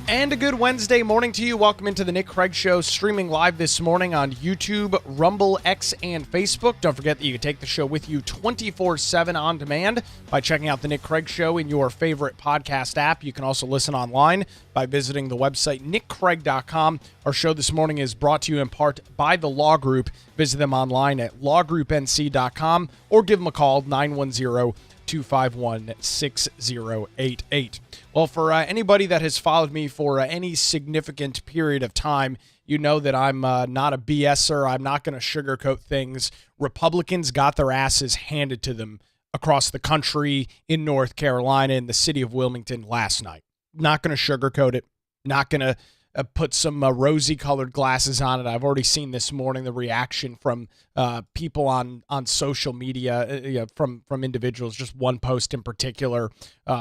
And a good Wednesday morning to you. Welcome into the Nick Craig Show, streaming live this morning on YouTube, Rumble, X, and Facebook. Don't forget that you can take the show with you 24/7 on demand by checking out the Nick Craig Show in your favorite podcast app. You can also listen online by visiting the website nickcraig.com. Our show this morning is brought to you in part by the Law Group. Visit them online at lawgroupnc.com or give them a call, 910-251-6088. Well, for anybody that has followed me for any significant period of time, you know that I'm not a BSer. I'm not going to sugarcoat things. Republicans got their asses handed to them across the country, in North Carolina, in the city of Wilmington last night. Not going to sugarcoat it. Not going to put some rosy-colored glasses on it. I've already seen this morning the reaction from people on social media, from individuals. Just one post in particular,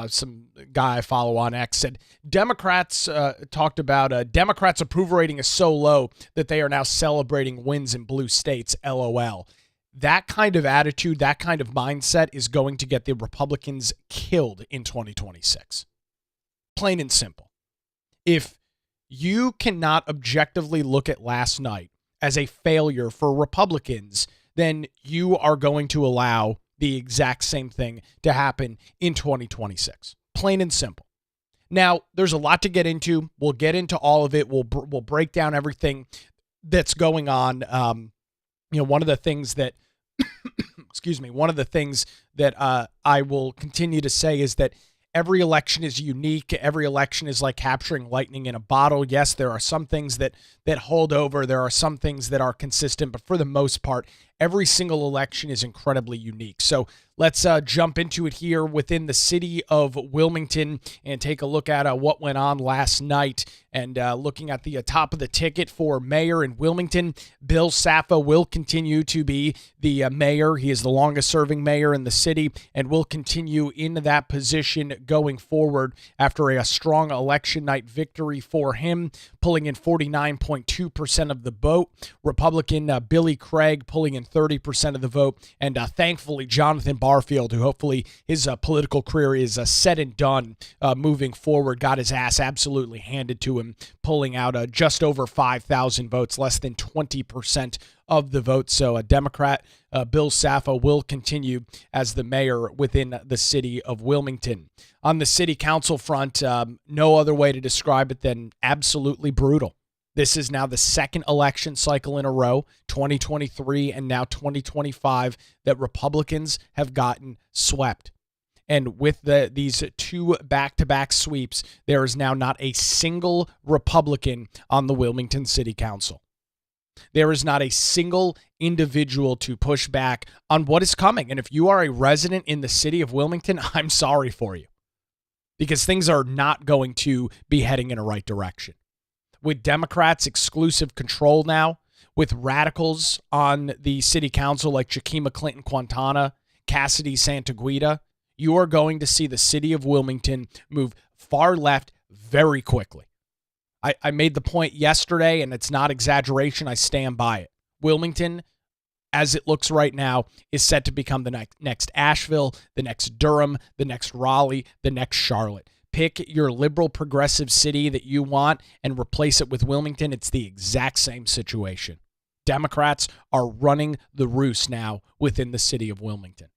some guy I follow on X said, Democrats talked about Democrats' approval rating is so low that they are now celebrating wins in blue states, LOL. That kind of attitude, that kind of mindset is going to get the Republicans killed in 2026. Plain and simple. If you cannot objectively look at last night as a failure for Republicans, then you are going to allow the exact same thing to happen in 2026. Plain and simple. Now, there's a lot to get into. We'll get into all of it. We'll break down everything that's going on. One of the things that, one of the things that I will continue to say is that every election is unique. Every election is like capturing lightning in a bottle. Yes, there are some things that hold over. There are some things that are consistent, but for the most part, every single election is incredibly unique. So let's jump into it here within the city of Wilmington and take a look at what went on last night. And looking at the top of the ticket for mayor in Wilmington, Bill Saffo will continue to be the mayor. He is the longest serving mayor in the city and will continue in that position going forward after a strong election night victory for him, pulling in 49.2% of the vote. Republican Billy Craig pulling in 30% of the vote. And thankfully, Jonathan Barfield, who hopefully his political career is said and done moving forward, got his ass absolutely handed to him, pulling out just over 5,000 votes, less than 20% of the vote. So a Democrat, Bill Saffo, will continue as the mayor within the city of Wilmington. On the city council front, no other way to describe it than absolutely brutal. This is now the second election cycle in a row, 2023 and now 2025, that Republicans have gotten swept. And with these two back-to-back sweeps, there is now not a single Republican on the Wilmington City Council. There is not a single individual to push back on what is coming. And if you are a resident in the city of Wilmington, I'm sorry for you, because things are not going to be heading in a right direction. With Democrats' exclusive control now, with radicals on the city council like Chakima Clinton Quintana, Cassidy Santaguida, you are going to see the city of Wilmington move far left very quickly. I made the point yesterday, and it's not exaggeration. I stand by it. Wilmington, as it looks right now, is set to become the next Asheville, the next Durham, the next Raleigh, the next Charlotte. Pick your liberal progressive city that you want and replace it with Wilmington. It's the exact same situation. Democrats are running the roost now within the city of Wilmington.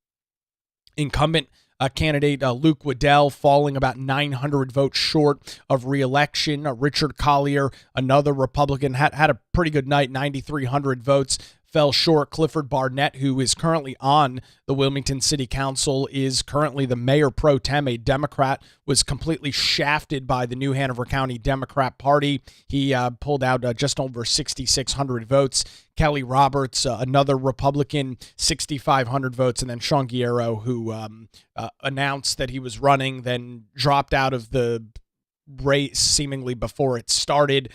Incumbent candidate Luke Waddell falling about 900 votes short of re-election. Richard Collier, another Republican, had a pretty good night, 9,300 votes. Fell short. Clifford Barnett, who is currently on the Wilmington City Council, is currently the mayor pro tem, a Democrat, was completely shafted by the New Hanover County Democrat Party. He pulled out just over 6,600 votes. Kelly Roberts, another Republican, 6,500 votes. And then Sean Guerrero, who announced that he was running, then dropped out of the race seemingly before it started.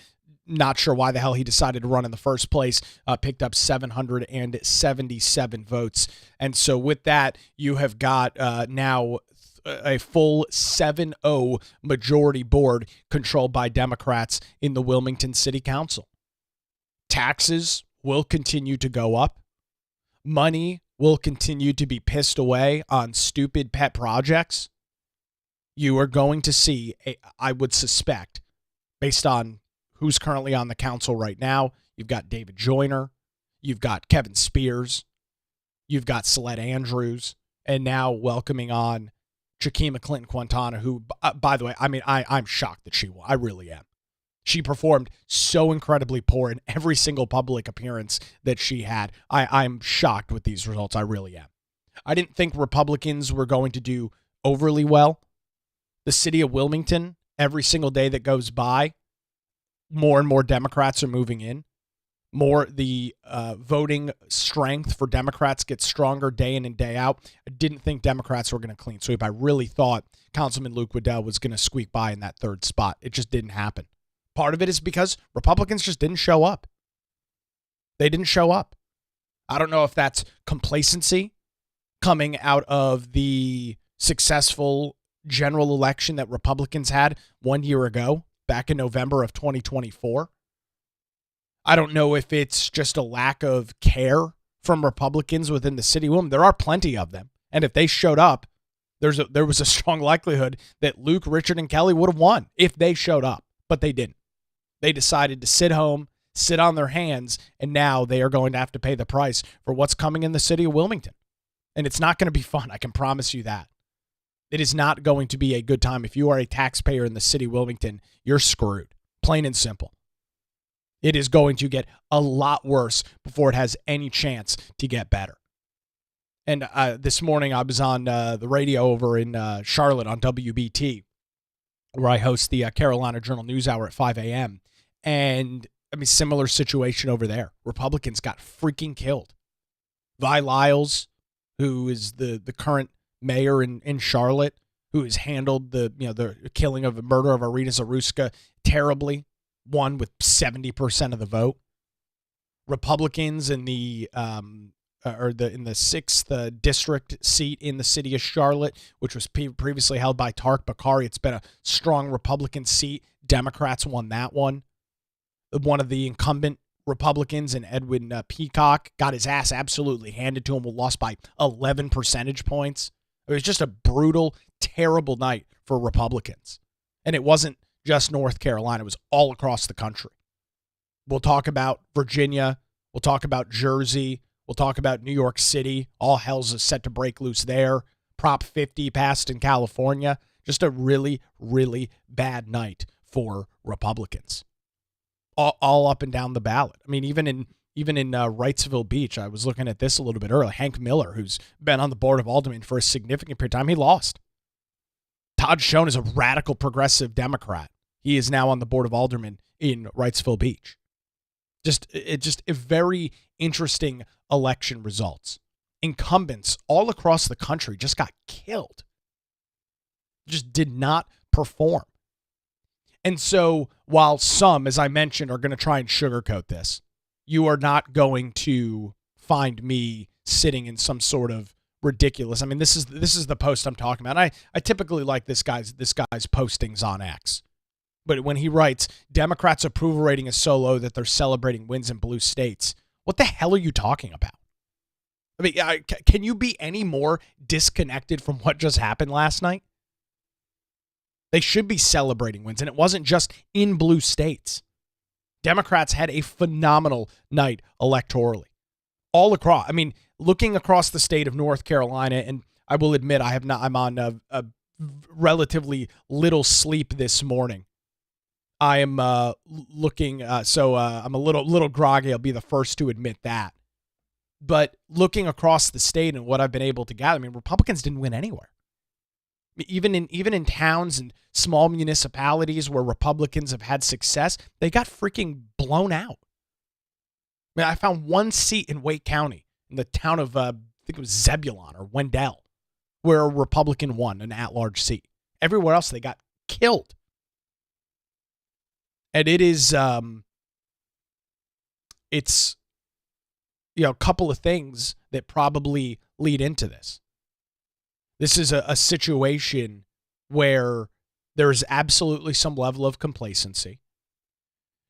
Not sure why the hell he decided to run in the first place, picked up 777 votes. And so with that, you have got now a full 7-0 majority board controlled by Democrats in the Wilmington City Council. Taxes will continue to go up. Money will continue to be pissed away on stupid pet projects. You are going to see, I would suspect, based on who's currently on the council right now. You've got David Joyner, you've got Kevin Spears, you've got Celeste Andrews, and now welcoming on Chiquima Clinton-Quintana, who, by the way, I mean, I'm shocked that she won. I really am. She performed so incredibly poor in every single public appearance that she had. I'm shocked with these results. I really am. I didn't think Republicans were going to do overly well. The city of Wilmington, every single day that goes by, more and more Democrats are moving in. The voting strength for Democrats gets stronger day in and day out. I didn't think Democrats were going to clean sweep. I really thought Councilman Luke Waddell was going to squeak by in that third spot. It just didn't happen. Part of it is because Republicans just didn't show up. They didn't show up. I don't know if that's complacency coming out of the successful general election that Republicans had 1 year ago, back in November of 2024. I don't know if it's just a lack of care from Republicans within the city. Well, there are plenty of them. And if they showed up, there was a strong likelihood that Luke, Richard, and Kelly would have won if they showed up. But they didn't. They decided to sit home, sit on their hands, and now they are going to have to pay the price for what's coming in the city of Wilmington. And it's not going to be fun. I can promise you that. It is not going to be a good time. If you are a taxpayer in the city of Wilmington, you're screwed. Plain and simple. It is going to get a lot worse before it has any chance to get better. And this morning I was on the radio over in Charlotte on WBT, where I host the Carolina Journal News Hour at 5 a.m. And, I mean, similar situation over there. Republicans got freaking killed. Vi Lyles, who is the current mayor in Charlotte, who has handled the killing of the murder of Irina Zaruska terribly, won with 70% of the vote. Republicans in the 6th district seat in the city of Charlotte, which was previously held by Tarek Bakari. It's been a strong Republican seat. Democrats won that one. One of the incumbent Republicans in Edwin Peacock got his ass absolutely handed to him, lost by 11 percentage points. It was just a brutal, terrible night for Republicans. And it wasn't just North Carolina. It was all across the country. We'll talk about Virginia. We'll talk about Jersey. We'll talk about New York City. All hell's set to break loose there. Prop 50 passed in California. Just a really, really bad night for Republicans. All up and down the ballot. I mean, even in Wrightsville Beach, I was looking at this a little bit earlier. Hank Miller, who's been on the board of aldermen for a significant period of time, he lost. Todd Schoen is a radical progressive Democrat. He is now on the board of aldermen in Wrightsville Beach. Just a very interesting election results. Incumbents all across the country just got killed. Just did not perform. And so while some, as I mentioned, are going to try and sugarcoat this, you are not going to find me sitting in some sort of ridiculous. I mean, this is the post I'm talking about. I typically like this guy's postings on X. But when he writes, Democrats' approval rating is so low that they're celebrating wins in blue states, what the hell are you talking about? I mean, can you be any more disconnected from what just happened last night? They should be celebrating wins, and it wasn't just in blue states. Democrats had a phenomenal night electorally. All across. I mean, looking across the state of North Carolina, and I will admit I'm on a relatively little sleep this morning. I am looking, so I'm a little groggy. I'll be the first to admit that. But looking across the state and what I've been able to gather, I mean, Republicans didn't win anywhere. Even in towns and small municipalities where Republicans have had success, they got freaking blown out. I mean, I found one seat in Wake County, in the town of, I think it was Zebulon or Wendell, where a Republican won an at-large seat. Everywhere else, they got killed. And it is, it's, a couple of things that probably lead into this. This is a situation where there is absolutely some level of complacency.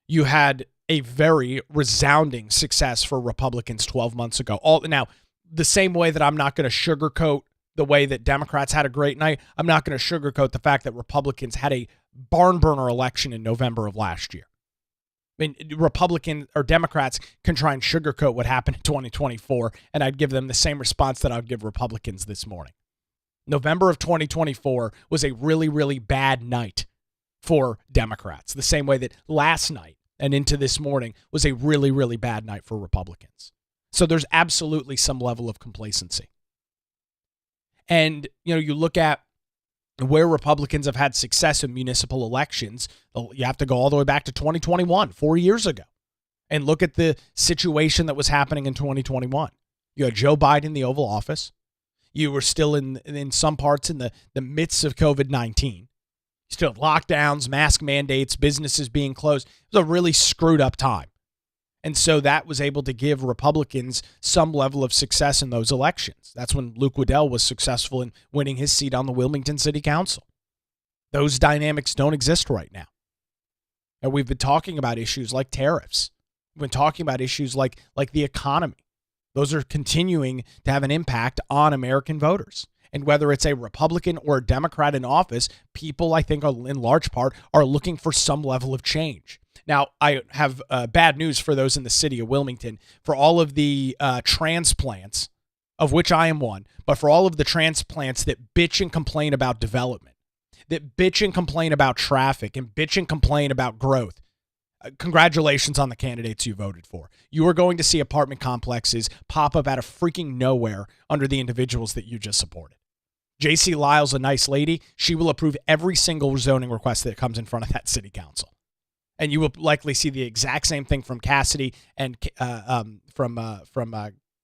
You had a very resounding success for Republicans 12 months ago. Now, the same way that I'm not going to sugarcoat the way that Democrats had a great night, I'm not going to sugarcoat the fact that Republicans had a barn burner election in November of last year. I mean, Republican or Democrats can try and sugarcoat what happened in 2024, and I'd give them the same response that I would give Republicans this morning. November of 2024 was a really, really bad night for Democrats, the same way that last night and into this morning was a really, really bad night for Republicans. So there's absolutely some level of complacency. And, you look at where Republicans have had success in municipal elections. You have to go all the way back to 2021, 4 years ago, and look at the situation that was happening in 2021. You had Joe Biden in the Oval Office. You were still in some parts in the midst of COVID-19. You still had lockdowns, mask mandates, businesses being closed. It was a really screwed up time. And so that was able to give Republicans some level of success in those elections. That's when Luke Waddell was successful in winning his seat on the Wilmington City Council. Those dynamics don't exist right now. And we've been talking about issues like tariffs. We've been talking about issues like the economy. Those are continuing to have an impact on American voters. And whether it's a Republican or a Democrat in office, people, I think, in large part, are looking for some level of change. Now, I have bad news for those in the city of Wilmington. For all of the transplants, of which I am one, but for all of the transplants that bitch and complain about development, that bitch and complain about traffic, and bitch and complain about growth, congratulations on the candidates you voted for. You are going to see apartment complexes pop up out of freaking nowhere under the individuals that you just supported. J.C. Lyle's a nice lady. She will approve every single zoning request that comes in front of that city council. And you will likely see the exact same thing from Cassidy and from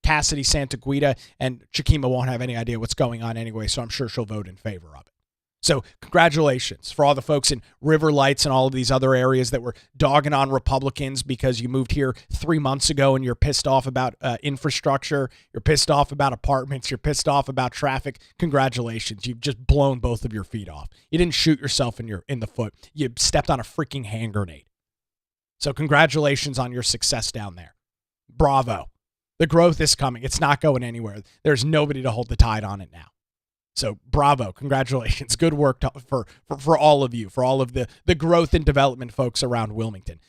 Cassidy, Santa Guida, and Chikima won't have any idea what's going on anyway, so I'm sure she'll vote in favor of it. So congratulations for all the folks in River Lights and all of these other areas that were dogging on Republicans because you moved here 3 months ago and you're pissed off about infrastructure, you're pissed off about apartments, you're pissed off about traffic. Congratulations. You've just blown both of your feet off. You didn't shoot yourself in the foot. You stepped on a freaking hand grenade. So congratulations on your success down there. Bravo. The growth is coming. It's not going anywhere. There's nobody to hold the tide on it now. So bravo, congratulations. Good work for all of you, for all of the growth and development folks around Wilmington.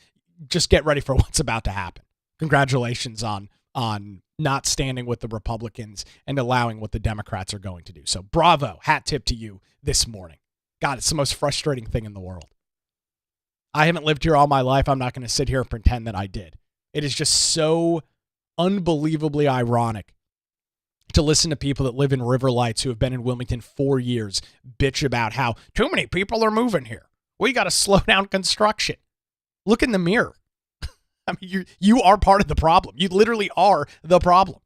Just get ready for what's about to happen. Congratulations on not standing with the Republicans and allowing what the Democrats are going to do. So bravo, hat tip to you this morning. God, it's the most frustrating thing in the world. I haven't lived here all my life. I'm not going to sit here and pretend that I did. It is just so unbelievably ironic to listen to people that live in River Lights who have been in Wilmington 4 years bitch about how too many people are moving here. We got to slow down construction. Look in the mirror. I mean, you are part of the problem. You literally are the problem.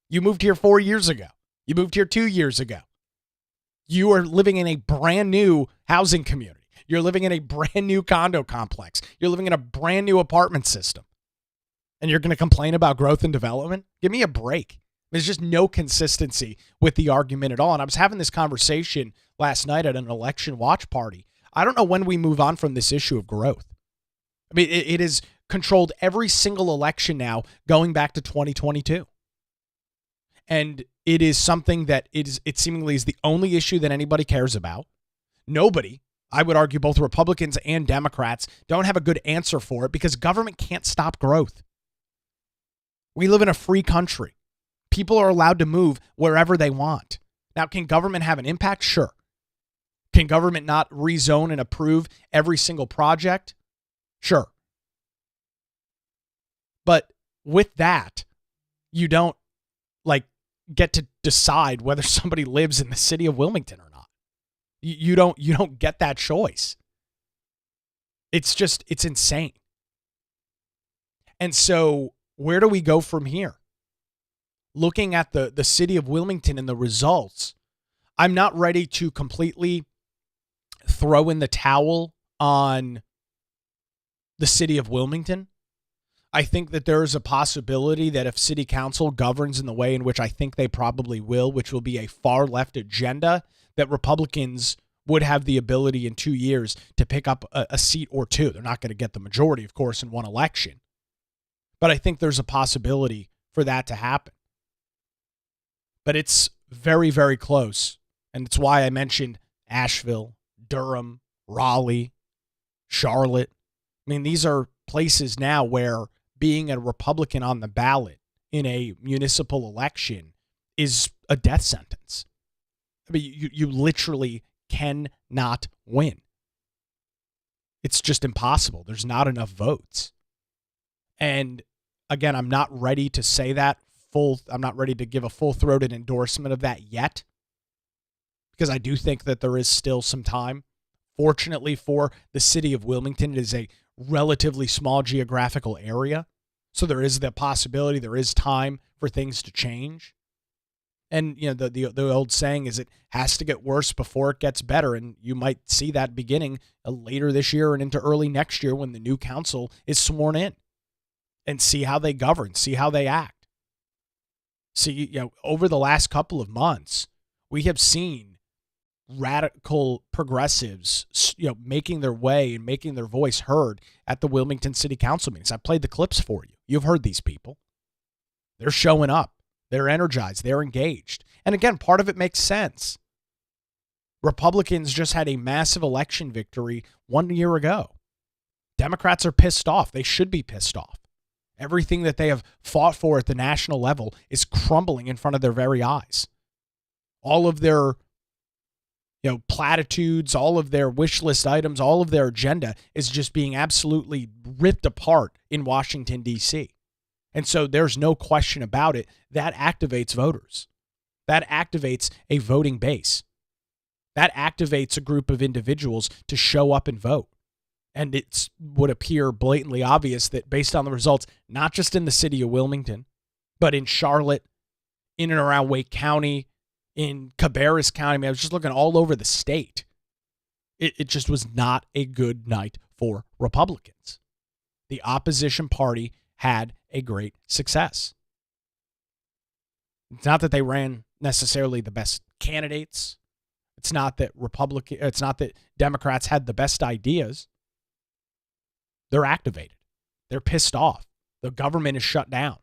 You moved here 4 years ago. You moved here 2 years ago. You are living in a brand new housing community. You're living in a brand new condo complex. You're living in a brand new apartment system. And you're going to complain about growth and development? Give me a break. There's just no consistency with the argument at all. And I was having this conversation last night at an election watch party. I don't know when we move on from this issue of growth. I mean, it has controlled every single election now going back to 2022. And it is something that it seemingly is the only issue that anybody cares about. Nobody, I would argue both Republicans and Democrats, don't have a good answer for it because government can't stop growth. We live in a free country. People are allowed to move wherever they want. Now, can government have an impact? Sure. Can government not rezone and approve every single project? Sure. But with that, you don't get to decide whether somebody lives in the city of Wilmington or not. You don't get that choice. It's insane. And so where do we go from here? Looking at the city of Wilmington and the results, I'm not ready to completely throw in the towel on the city of Wilmington. I think that there is a possibility that if city council governs in the way in which I think they probably will, which will be a far left agenda, that Republicans would have the ability in 2 years to pick up a seat or two. They're not going to get the majority, of course, in one election. But I think there's a possibility for that to happen. But it's very, very close. And it's why I mentioned Asheville, Durham, Raleigh, Charlotte. I mean, these are places now where being a Republican on the ballot in a municipal election is a death sentence. I mean, you literally cannot win. It's just impossible. There's not enough votes. And again, I'm not ready to say that I'm not ready to give a full-throated endorsement of that yet, because I do think that there is still some time. Fortunately for the city of Wilmington, it is a relatively small geographical area. So there is the possibility, there is time for things to change. And you know, the old saying is it has to get worse before it gets better. And you might see that beginning later this year and into early next year when the new council is sworn in, and see how they govern, see how they act. See, you know, over the last couple of months, we have seen radical progressives, you know, making their way and making their voice heard at the Wilmington City Council meetings. I played the clips for you. You've heard these people. They're showing up. They're energized. They're engaged. And again, part of it makes sense. Republicans just had a massive election victory 1 year ago. Democrats are pissed off. They should be pissed off. Everything that they have fought for at the national level is crumbling in front of their very eyes. All of their, you know, platitudes, all of their wish list items, all of their agenda is just being absolutely ripped apart in Washington, D.C. And so there's no question about it. That activates voters. That activates a voting base. That activates a group of individuals to show up and vote. And it would appear blatantly obvious that based on the results, not just in the city of Wilmington, but in Charlotte, in and around Wake County, in Cabarrus County, I mean, I was just looking all over the state. It just was not a good night for Republicans. The opposition party had a great success. It's not that they ran necessarily the best candidates. It's not that Democrats had the best ideas. They're activated. They're pissed off. The government is shut down.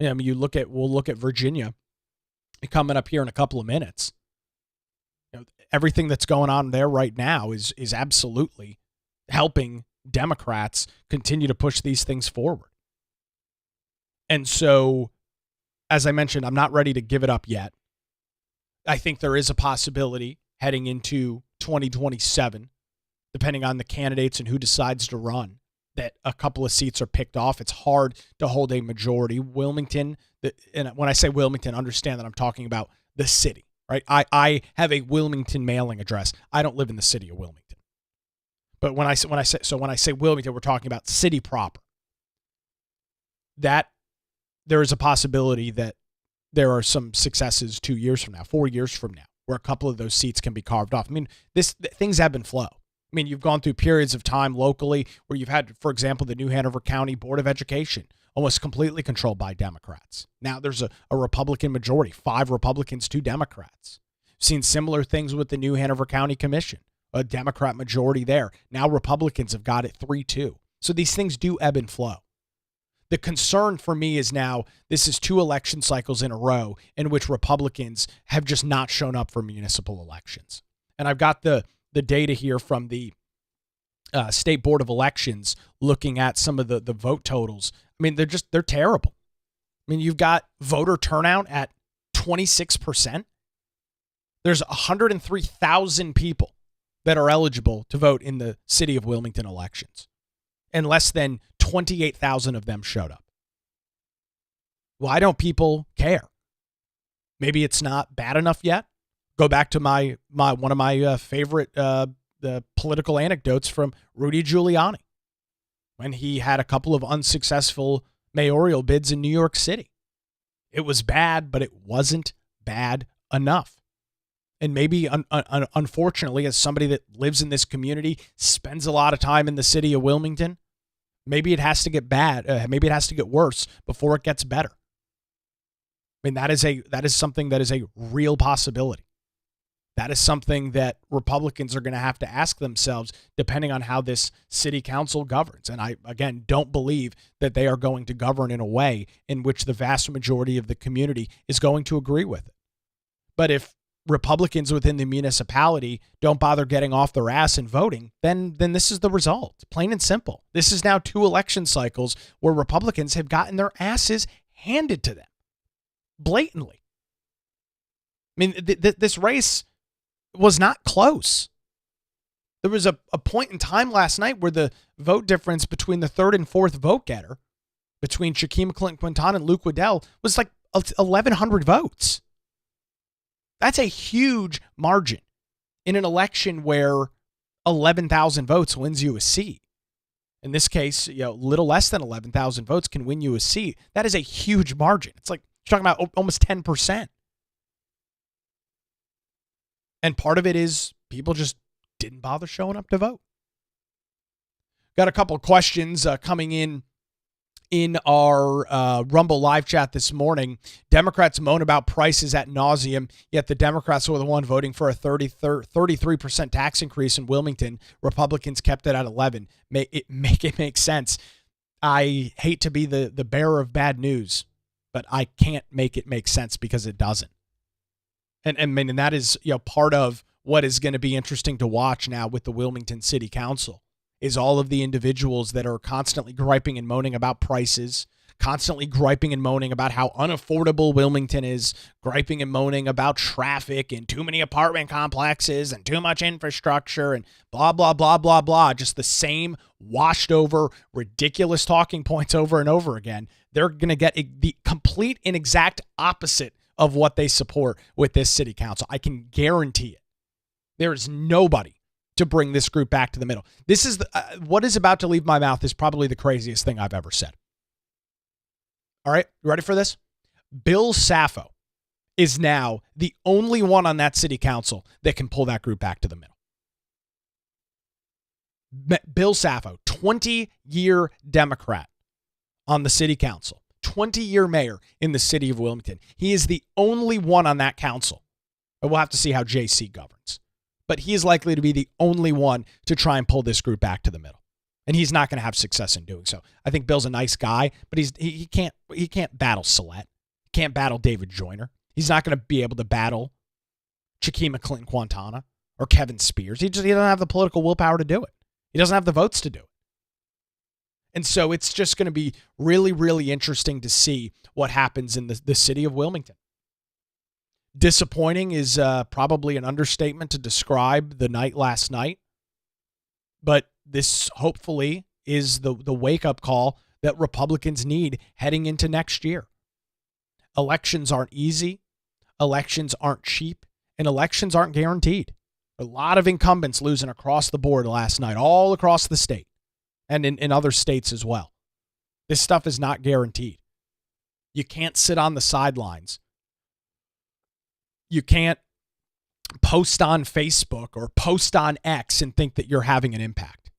I mean, we'll look at Virginia coming up here in a couple of minutes. You know, everything that's going on there right now is absolutely helping Democrats continue to push these things forward. And so, as I mentioned, I'm not ready to give it up yet. I think there is a possibility heading into 2027, depending on the candidates and who decides to run, that a couple of seats are picked off. It's hard to hold a majority. Wilmington, and when I say Wilmington, understand that I'm talking about the city, right? I have a Wilmington mailing address. I don't live in the city of Wilmington. But when I say Wilmington, we're talking about city proper. That there is a possibility that there are some successes 2 years from now, 4 years from now, where a couple of those seats can be carved off. I mean, things ebb and flow. I mean, you've gone through periods of time locally where you've had, for example, the New Hanover County Board of Education almost completely controlled by Democrats. Now there's a Republican majority, 5 Republicans, 2 Democrats. Seen similar things with the New Hanover County Commission, a Democrat majority there. Now Republicans have got it 3-2. So these things do ebb and flow. The concern for me is now this is 2 election cycles in a row in which Republicans have just not shown up for municipal elections. And I've got the data here from the State Board of Elections looking at some of the vote totals. I mean, they're terrible. I mean, you've got voter turnout at 26%. There's 103,000 people that are eligible to vote in the city of Wilmington elections, and less than 28,000 of them showed up. Why don't people care? Maybe it's not bad enough yet. Go back to my one of my favorite the political anecdotes from Rudy Giuliani when he had a couple of unsuccessful mayoral bids in New York City. It was bad, but it wasn't bad enough. And maybe, unfortunately, as somebody that lives in this community, spends a lot of time in the city of Wilmington, maybe it has to get bad. Maybe it has to get worse before it gets better. I mean, that is something that is a real possibility. That is something that Republicans are going to have to ask themselves depending on how this city council governs. And I, again, don't believe that they are going to govern in a way in which the vast majority of the community is going to agree with it. But if Republicans within the municipality don't bother getting off their ass and voting, then this is the result. Plain and simple. This is now 2 election cycles where Republicans have gotten their asses handed to them blatantly. I mean, this race was not close. There was a point in time last night where the vote difference between the 3rd and 4th vote getter, between Shakima Clinton Quintana and Luke Waddell, was like 1,100 votes. That's a huge margin in an election where 11,000 votes wins you a seat. In this case, little less than 11,000 votes can win you a seat. That is a huge margin. It's like you're talking about almost 10%. And part of it is people just didn't bother showing up to vote. Got a couple of questions coming in our Rumble live chat this morning. Democrats moan about prices ad nauseum, yet the Democrats were the one voting for a 33% tax increase in Wilmington. Republicans kept it at 11. Make it make sense. I hate to be the bearer of bad news, but I can't make it make sense because it doesn't. And that is part of what is going to be interesting to watch now with the Wilmington City Council is all of the individuals that are constantly griping and moaning about prices, constantly griping and moaning about how unaffordable Wilmington is, griping and moaning about traffic and too many apartment complexes and too much infrastructure and blah, blah, blah, blah, blah. Just the same washed over, ridiculous talking points over and over again. They're going to get the complete and exact opposite of what they support with this city council. I can guarantee it. There is nobody to bring this group back to the middle. This is what is about to leave my mouth is probably the craziest thing I've ever said. All right, you ready for this? Bill Saffo is now the only one on that city council that can pull that group back to the middle. Bill Saffo, 20-year Democrat on the city council, 20-year mayor in the city of Wilmington. He is the only one on that council. And we'll have to see how JC governs. But he is likely to be the only one to try and pull this group back to the middle. And he's not going to have success in doing so. I think Bill's a nice guy, but he can't battle Salette. He can't battle David Joyner. He's not going to be able to battle Shakima Clinton Quintana or Kevin Spears. He doesn't have the political willpower to do it. He doesn't have the votes to do it. And so it's just going to be really, really interesting to see what happens in the city of Wilmington. Disappointing is probably an understatement to describe the night last night. But this hopefully is the wake-up call that Republicans need heading into next year. Elections aren't easy. Elections aren't cheap. And elections aren't guaranteed. A lot of incumbents losing across the board last night, all across the state and in other states as well. This stuff is not guaranteed. You can't sit on the sidelines. You can't post on Facebook or post on X and think that you're having an impact.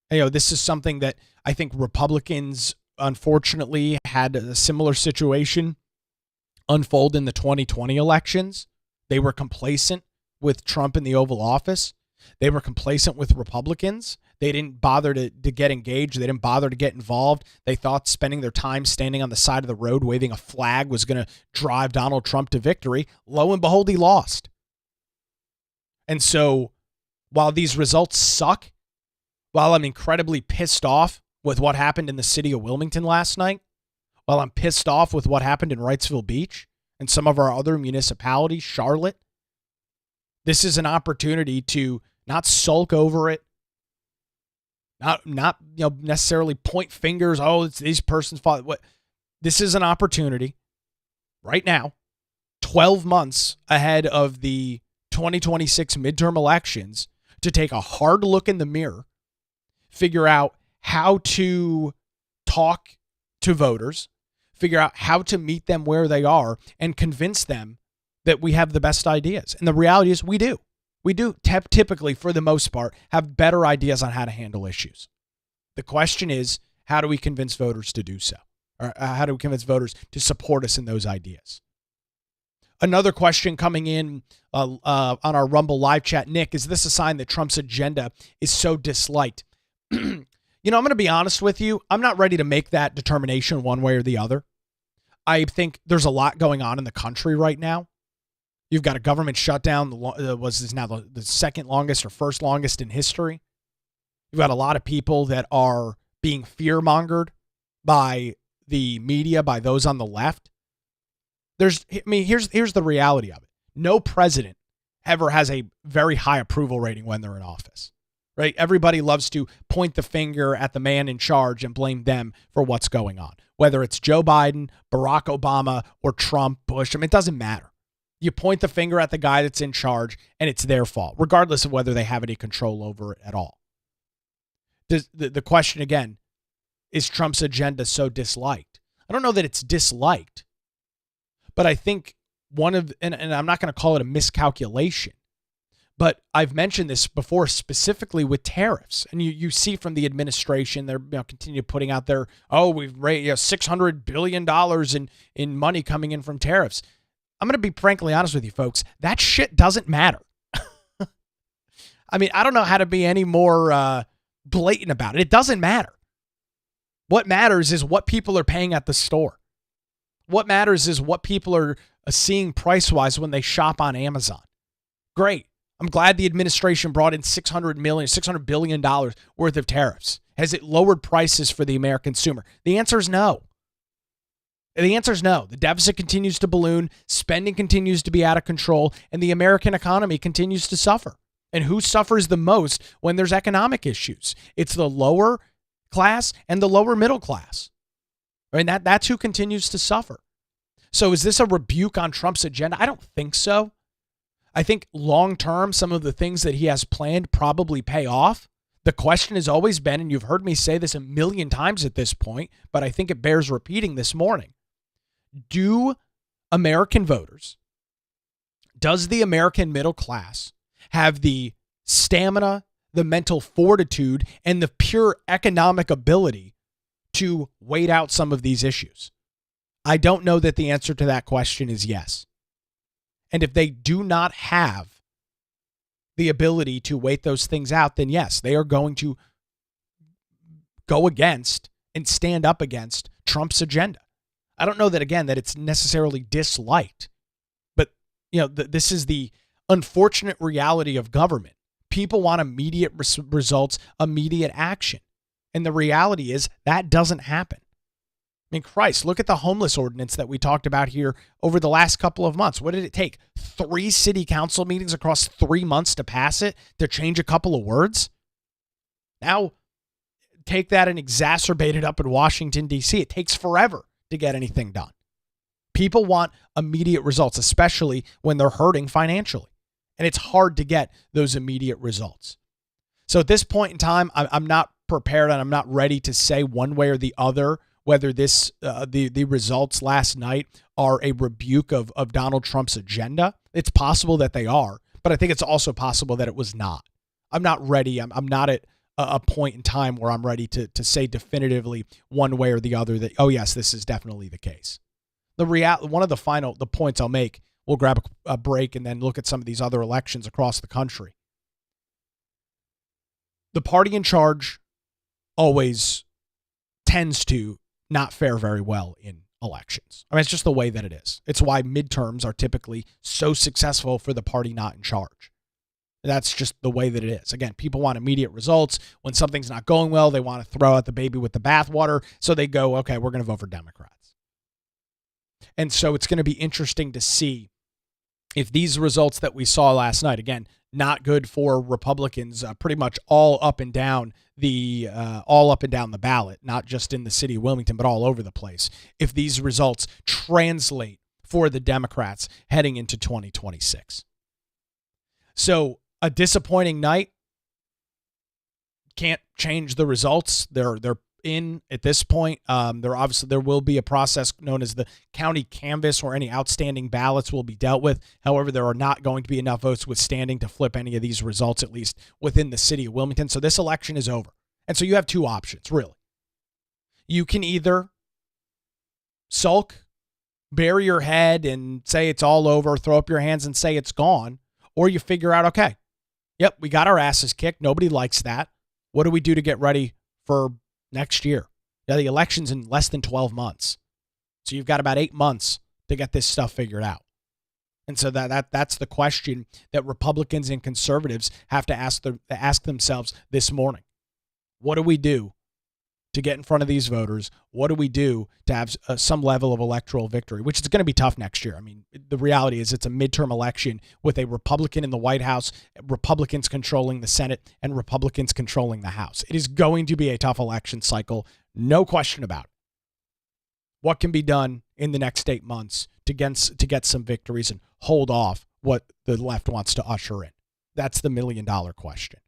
This is something that I think Republicans, unfortunately, had a similar situation unfold in the 2020 elections. They were complacent with Trump in the Oval Office. They were complacent with Republicans. They didn't bother to get engaged. They didn't bother to get involved. They thought spending their time standing on the side of the road waving a flag was going to drive Donald Trump to victory. Lo and behold, he lost. And so while these results suck, while I'm incredibly pissed off with what happened in the city of Wilmington last night, while I'm pissed off with what happened in Wrightsville Beach and some of our other municipalities, Charlotte, this is an opportunity to not sulk over it, not necessarily point fingers. Oh, it's these person's fault. What? This is an opportunity right now, 12 months ahead of the 2026 midterm elections, to take a hard look in the mirror, figure out how to talk to voters, figure out how to meet them where they are, and convince them that we have the best ideas. And the reality is we do. We do typically, for the most part, have better ideas on how to handle issues. The question is, how do we convince voters to do so? Or how do we convince voters to support us in those ideas? Another question coming in on our Rumble live chat, Nick, is this a sign that Trump's agenda is so disliked? I'm going to be honest with you. I'm not ready to make that determination one way or the other. I think there's a lot going on in the country right now. You've got a government shutdown, is now the second longest or first longest in history. You've got a lot of people that are being fear-mongered by the media, by those on the left. Here's the reality of it. No president ever has a very high approval rating when they're in office, right? Everybody loves to point the finger at the man in charge and blame them for what's going on. Whether it's Joe Biden, Barack Obama, or Trump, Bush, it doesn't matter. You point the finger at the guy that's in charge, and it's their fault, regardless of whether they have any control over it at all. The question, again, is Trump's agenda so disliked? I don't know that it's disliked, but I think and I'm not going to call it a miscalculation, but I've mentioned this before, specifically with tariffs. And you see from the administration, they're continue putting out their, we've raised $600 billion in money coming in from tariffs. I'm going to be frankly honest with you, folks. That shit doesn't matter. I don't know how to be any more blatant about it. It doesn't matter. What matters is what people are paying at the store. What matters is what people are seeing price-wise when they shop on Amazon. Great. I'm glad the administration brought in $600 billion worth of tariffs. Has it lowered prices for the American consumer? The answer is no. The answer is no. The deficit continues to balloon, spending continues to be out of control, and the American economy continues to suffer. And who suffers the most when there's economic issues? It's the lower class and the lower middle class. That's who continues to suffer. So is this a rebuke on Trump's agenda? I don't think so. I think long term, some of the things that he has planned probably pay off. The question has always been, and you've heard me say this a million times at this point, but I think it bears repeating this morning. Do American voters, does the American middle class have the stamina, the mental fortitude, and the pure economic ability to wait out some of these issues? I don't know that the answer to that question is yes. And if they do not have the ability to wait those things out, then yes, they are going to go against and stand up against Trump's agenda. I don't know that, again, that it's necessarily disliked, but this is the unfortunate reality of government. People want immediate results, immediate action. And the reality is that doesn't happen. Christ, look at the homeless ordinance that we talked about here over the last couple of months. What did it take? 3 city council meetings across 3 months to pass it, to change a couple of words? Now, take that and exacerbate it up in Washington, D.C. It takes forever to get anything done. People want immediate results, especially when they're hurting financially. And it's hard to get those immediate results. So at this point in time, I'm not prepared and I'm not ready to say one way or the other whether this the results last night are a rebuke of Donald Trump's agenda. It's possible that they are, but I think it's also possible that it was not. I'm not ready. I'm not at a point in time where I'm ready to say definitively one way or the other that, oh yes, this is definitely the case. One of the points I'll make, we'll grab a break and then look at some of these other elections across the country. The party in charge always tends to not fare very well in elections. It's just the way that it is. It's why midterms are typically so successful for the party not in charge. That's just the way that it is. Again, people want immediate results. When something's not going well, they want to throw out the baby with the bathwater. So they go, okay, we're going to vote for Democrats. And so it's going to be interesting to see if these results that we saw last night, again, not good for Republicans, pretty much all up and down the ballot, not just in the city of Wilmington, but all over the place. If these results translate for the Democrats heading into 2026. So a disappointing night. Can't change the results. They're in at this point. There will be a process known as the county canvass where any outstanding ballots will be dealt with. However, there are not going to be enough votes withstanding to flip any of these results, at least within the city of Wilmington. So this election is over. And so you have 2 options, really. You can either sulk, bury your head and say it's all over, throw up your hands and say it's gone, or you figure out, okay, yep, we got our asses kicked. Nobody likes that. What do we do to get ready for next year? The election's in less than 12 months. So you've got about 8 months to get this stuff figured out. And so that's the question that Republicans and conservatives have to ask themselves this morning. What do we do to get in front of these voters? What do we do to have some level of electoral victory, which is going to be tough next year? I mean, the reality is it's a midterm election with a Republican in the White House, Republicans controlling the Senate, and Republicans controlling the House. It is going to be a tough election cycle, no question about it. What can be done in the next 8 months to get some victories and hold off what the left wants to usher in? That's the $1 million question.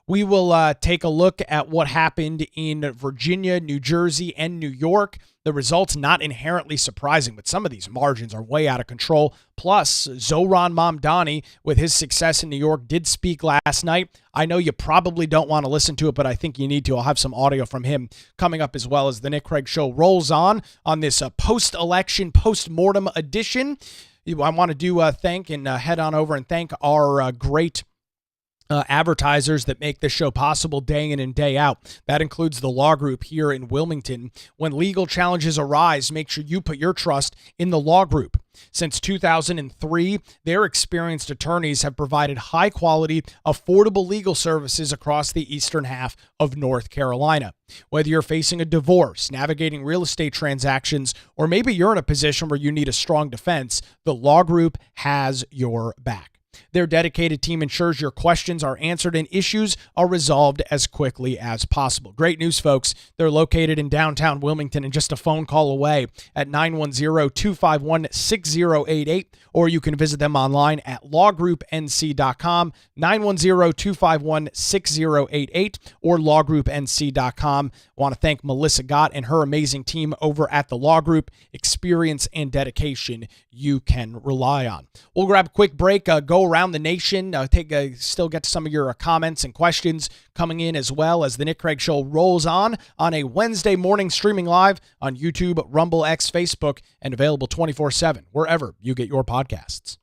We will take a look at what happened in Virginia, New Jersey, and New York. The results not inherently surprising, but some of these margins are way out of control. Plus, Zohran Mamdani, with his success in New York, did speak last night. I know you probably don't want to listen to it, but I think you need to. I'll have some audio from him coming up as well as the Nick Craig Show rolls on this post-election, post-mortem edition. I want to thank and head on over and thank our great advertisers that make this show possible day in and day out. That includes the Law Group here in Wilmington. When legal challenges arise, make sure you put your trust in the Law Group. Since 2003, their experienced attorneys have provided high-quality, affordable legal services across the eastern half of North Carolina. Whether you're facing a divorce, navigating real estate transactions, or maybe you're in a position where you need a strong defense, the Law Group has your back. Their dedicated team ensures your questions are answered and issues are resolved as quickly as possible. Great news, folks. They're located in downtown Wilmington and just a phone call away at 910-251-6088, or you can visit them online at lawgroupnc.com, 910-251-6088, or lawgroupnc.com. I want to thank Melissa Gott and her amazing team over at the Law Group. Experience and dedication you can rely on. We'll grab a quick break, go around the nation, still get to some of your comments and questions coming in, as well as the Nick Craig Show rolls on a Wednesday morning, streaming live on YouTube, Rumble, X, Facebook, and available 24/7 wherever you get your podcasts.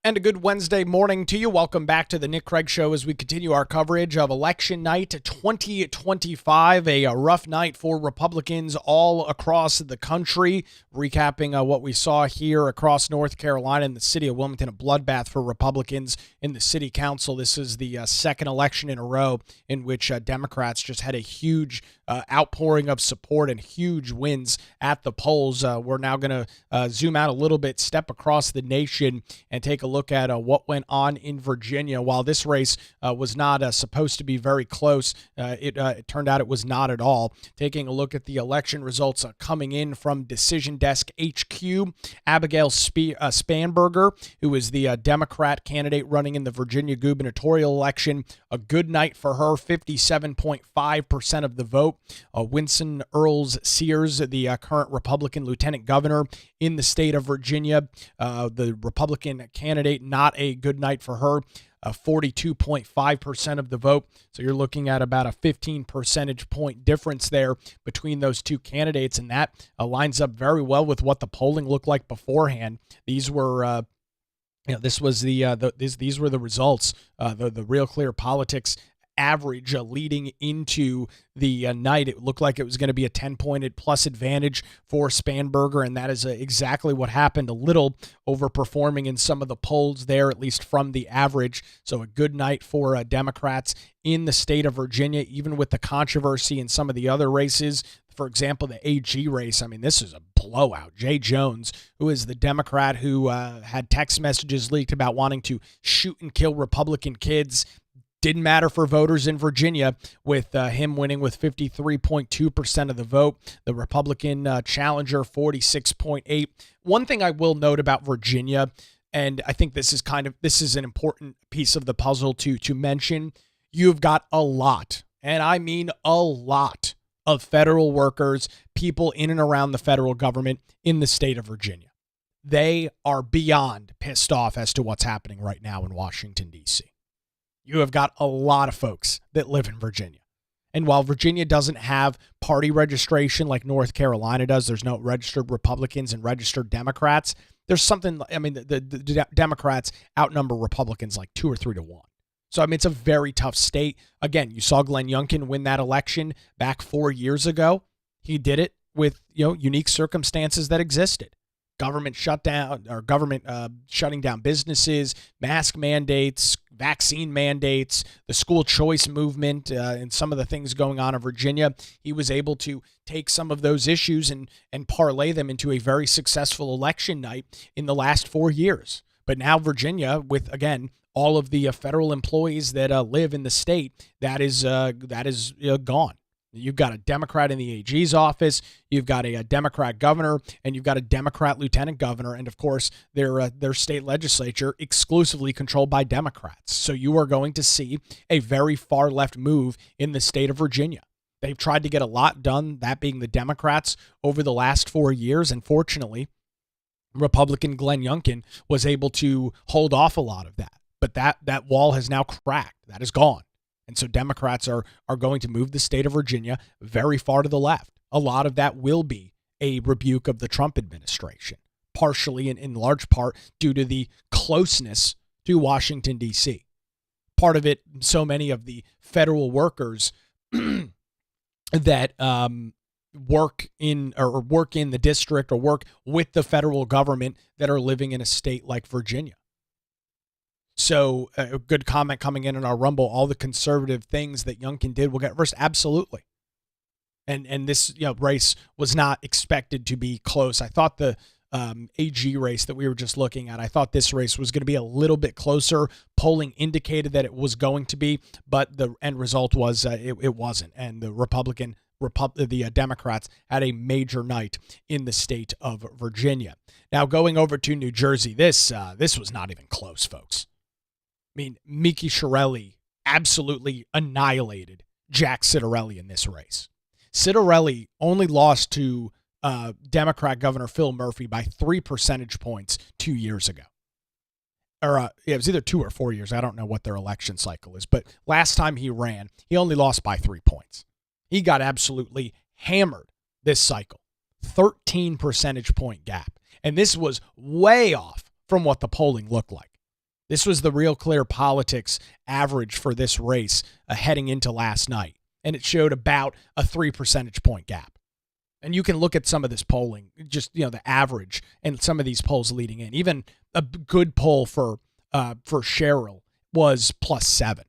And a good Wednesday morning to you. Welcome back to the Nick Craig Show as we continue our coverage of election night 2025, a rough night for Republicans all across the country. Recapping what we saw here across North Carolina in the city of Wilmington, a bloodbath for Republicans in the city council. This is the second election in a row in which Democrats just had a huge outpouring of support and huge wins at the polls. We're now going to zoom out a little bit, step across the nation, and take a look at what went on in Virginia. While this race was not supposed to be very close, it turned out it was not at all. Taking a look at the election results coming in from Decision Desk HQ, Abigail Spanberger, who is the Democrat candidate running in the Virginia gubernatorial election, a good night for her, 57.5% of the vote. Winston Earls Sears, the current Republican lieutenant governor in the state of Virginia, the Republican candidate, not a good night for her. 42.5% of the vote. So you're looking at about a 15 percentage point difference there between those two candidates, and that lines up very well with what the polling looked like beforehand. These were this was these were the results, the Real Clear Politics average leading into the night. It looked like it was going to be a 10-pointed plus advantage for Spanberger, and that is exactly what happened. A little overperforming in some of the polls there, at least from the average. So a good night for Democrats in the state of Virginia, even with the controversy in some of the other races. For example, the AG race, I mean, this is a blowout. Jay Jones, who is the Democrat who had text messages leaked about wanting to shoot and kill Republican kids, didn't matter for voters in Virginia, with him winning with 53.2% of the vote. The Republican challenger, 46.8%. One thing I will note about Virginia, and I think this is an important piece of the puzzle to mention, you've got a lot, and I mean a lot, of federal workers, people in and around the federal government in the state of Virginia. They are beyond pissed off as to what's happening right now in Washington, D.C. You have got a lot of folks that live in Virginia. And while Virginia doesn't have party registration like North Carolina does, there's no registered Republicans and registered Democrats. There's something, I mean, the Democrats outnumber Republicans like 2 or 3 to 1. So, I mean, it's a very tough state. Again, you saw Glenn Youngkin win that election back 4 years ago. He did it with, unique circumstances that existed. Government shutdown, or government shutting down businesses, mask mandates, vaccine mandates, the school choice movement, and some of the things going on in Virginia. He was able to take some of those issues and parlay them into a very successful election night in the last 4 years. But now Virginia, with, again, all of the federal employees that live in the state, that is gone. You've got a Democrat in the AG's office, you've got a Democrat governor, and you've got a Democrat lieutenant governor, and of course their state legislature exclusively controlled by Democrats. So you are going to see a very far left move in the state of Virginia. They've tried to get a lot done, that being the Democrats, over the last 4 years, and fortunately, Republican Glenn Youngkin was able to hold off a lot of that. But that wall has now cracked. That is gone. And so Democrats are going to move the state of Virginia very far to the left. A lot of that will be a rebuke of the Trump administration, partially and in large part due to the closeness to Washington, D.C. Part of it, so many of the federal workers that work in the district or work with the federal government that are living in a state like Virginia. So a good comment coming in our Rumble, all the conservative things that Youngkin did will get reversed. Absolutely. And this race was not expected to be close. I thought the AG race that we were just looking at, I thought this race was going to be a little bit closer. Polling indicated that it was going to be, but the end result was it wasn't. And the Democrats had a major night in the state of Virginia. Now going over to New Jersey, this was not even close, folks. I mean, Miki Shirelli absolutely annihilated Jack Ciattarelli in this race. Ciattarelli only lost to Democrat Governor Phil Murphy by 3 percentage points 2 years ago. Or it was either 2 or 4 years. I don't know what their election cycle is. But last time he ran, he only lost by 3 points. He got absolutely hammered this cycle. 13 percentage point gap. And this was way off from what the polling looked like. This was the Real Clear Politics average for this race heading into last night, and it showed about a 3 percentage point gap. And you can look at some of this polling, just the average, and some of these polls leading in. Even a good poll for Cheryl was +7.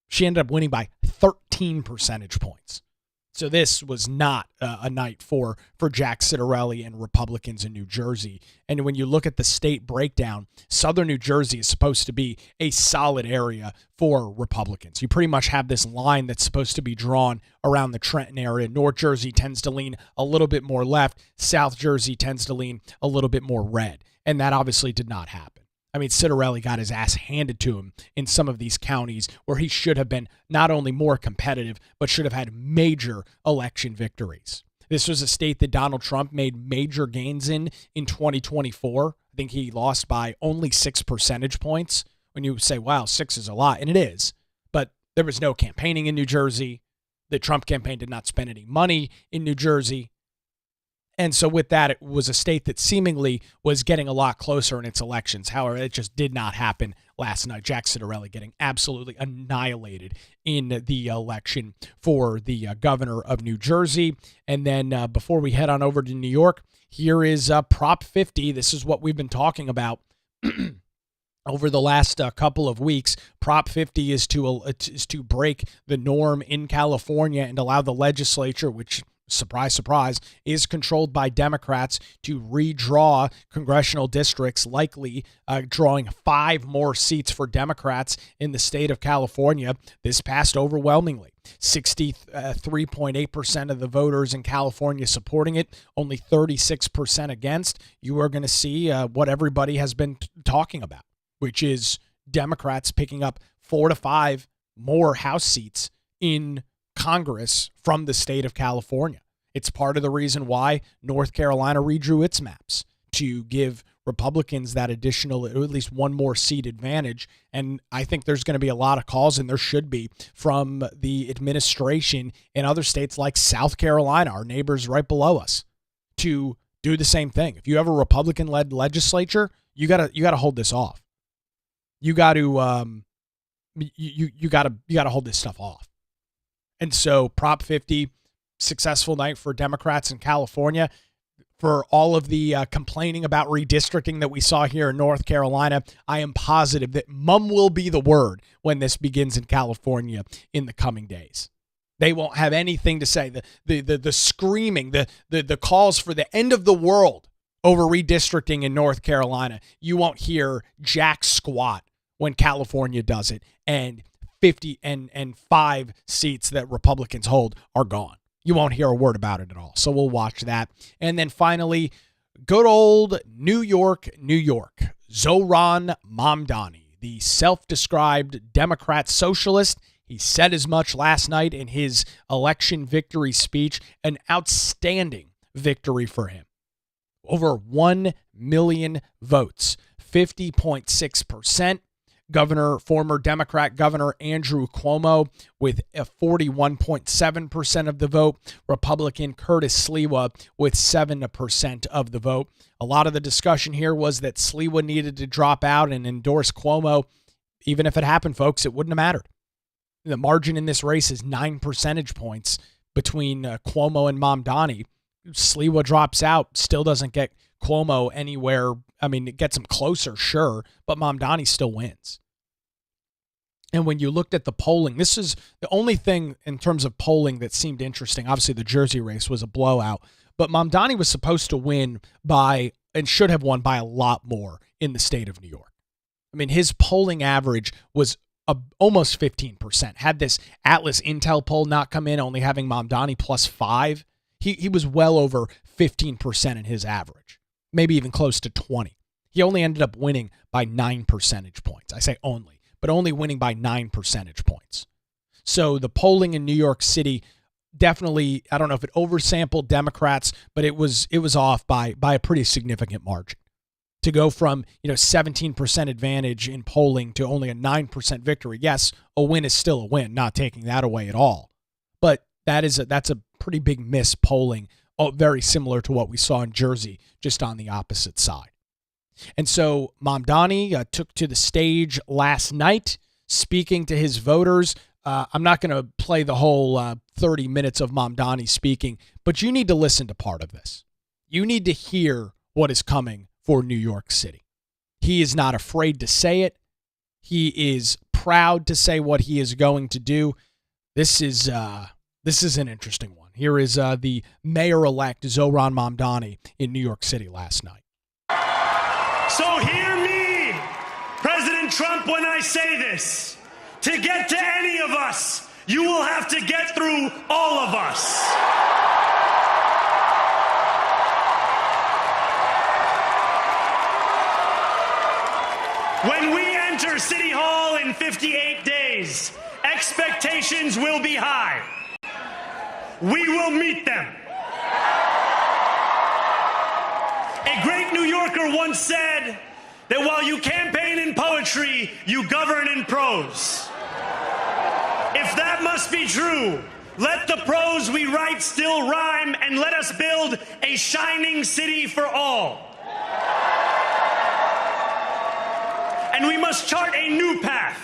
She ended up winning by 13 percentage points. So this was not a night for Jack Ciattarelli and Republicans in New Jersey. And when you look at the state breakdown, southern New Jersey is supposed to be a solid area for Republicans. You pretty much have this line that's supposed to be drawn around the Trenton area. North Jersey tends to lean a little bit more left. South Jersey tends to lean a little bit more red. And that obviously did not happen. I mean, Ciattarelli got his ass handed to him in some of these counties where he should have been not only more competitive, but should have had major election victories. This was a state that Donald Trump made major gains in 2024. I think he lost by only 6 percentage points. When you say, wow, 6 is a lot, and it is. But there was no campaigning in New Jersey. The Trump campaign did not spend any money in New Jersey. And so with that, it was a state that seemingly was getting a lot closer in its elections. However, it just did not happen last night. Jack Ciattarelli getting absolutely annihilated in the election for the governor of New Jersey. And then before we head on over to New York, here is Prop 50. This is what we've been talking about over the last couple of weeks. Prop 50 is to break the norm in California and allow the legislature, which, surprise, surprise, is controlled by Democrats, to redraw congressional districts, likely drawing 5 more seats for Democrats in the state of California. This passed overwhelmingly. 63.8% of the voters in California supporting it, only 36% against. You are going to see what everybody has been talking about, which is Democrats picking up 4 to 5 more House seats in Congress from the state of California. It's part of the reason why North Carolina redrew its maps, to give Republicans that additional, at least one more seat advantage. And I think there's going to be a lot of calls, and there should be, from the administration in other states like South Carolina, our neighbors right below us, to do the same thing. If you have a Republican-led legislature, you gotta hold this off. You got to you got to hold this stuff off. And so Prop 50, successful night for Democrats in California. For all of the complaining about redistricting that we saw here in North Carolina, I am positive that mum will be the word when this begins in California in the coming days. They won't have anything to say. The screaming, the calls for the end of the world over redistricting in North Carolina, you won't hear jack squat when California does it, and 50 and 5 seats that Republicans hold are gone. You won't hear a word about it at all. So we'll watch that. And then finally, good old New York, Zohran Mamdani, the self-described Democrat socialist. He said as much last night in his election victory speech. An outstanding victory for him. Over 1 million votes, 50.6%. Former Democrat Governor Andrew Cuomo with a 41.7% of the vote. Republican Curtis Sliwa with 7% of the vote. A lot of the discussion here was that Sliwa needed to drop out and endorse Cuomo. Even if it happened, folks, it wouldn't have mattered. The margin in this race is 9 percentage points between Cuomo and Mamdani. Sliwa drops out, still doesn't get Cuomo anywhere. I mean, it gets him closer, sure, but Mamdani still wins. And when you looked at the polling, this is the only thing in terms of polling that seemed interesting. Obviously, the Jersey race was a blowout, but Mamdani was supposed to win by, and should have won by, a lot more in the state of New York. I mean, his polling average was almost 15%. Had this Atlas Intel poll not come in, only having Mamdani +5, he was well over 15% in his average, maybe even close to 20. He only ended up winning by 9 percentage points. I say only, but only winning by 9 percentage points. So the polling in New York City definitely, I don't know if it oversampled Democrats, but it was off by a pretty significant margin. To go from 17% advantage in polling to only a 9% victory. Yes, a win is still a win, not taking that away at all. But that's a pretty big miss polling, very similar to what we saw in Jersey, just on the opposite side. And so Mamdani took to the stage last night, speaking to his voters. I'm not going to play the whole 30 minutes of Mamdani speaking, but you need to listen to part of this. You need to hear what is coming for New York City. He is not afraid to say it. He is proud to say what he is going to do. This is an interesting one. Here is the mayor-elect Zohran Mamdani in New York City last night. So hear me, President Trump, when I say this. To get to any of us, you will have to get through all of us. When we enter City Hall in 58 days, expectations will be high. We will meet them. A great New Yorker once said that while you campaign in poetry, you govern in prose. If that must be true, let the prose we write still rhyme, and let us build a shining city for all. And we must chart a new path,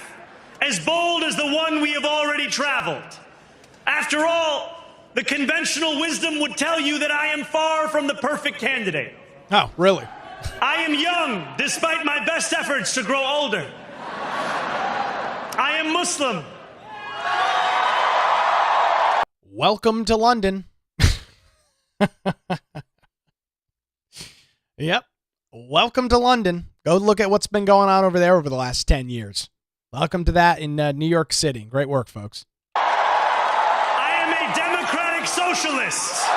as bold as the one we have already traveled. After all, the conventional wisdom would tell you that I am far from the perfect candidate. Oh, really? I am young, despite my best efforts to grow older. I am Muslim. Welcome to London. Yep. Welcome to London. Go look at what's been going on over there over the last 10 years. Welcome to that in New York City. Great work, folks. I am a democratic socialist.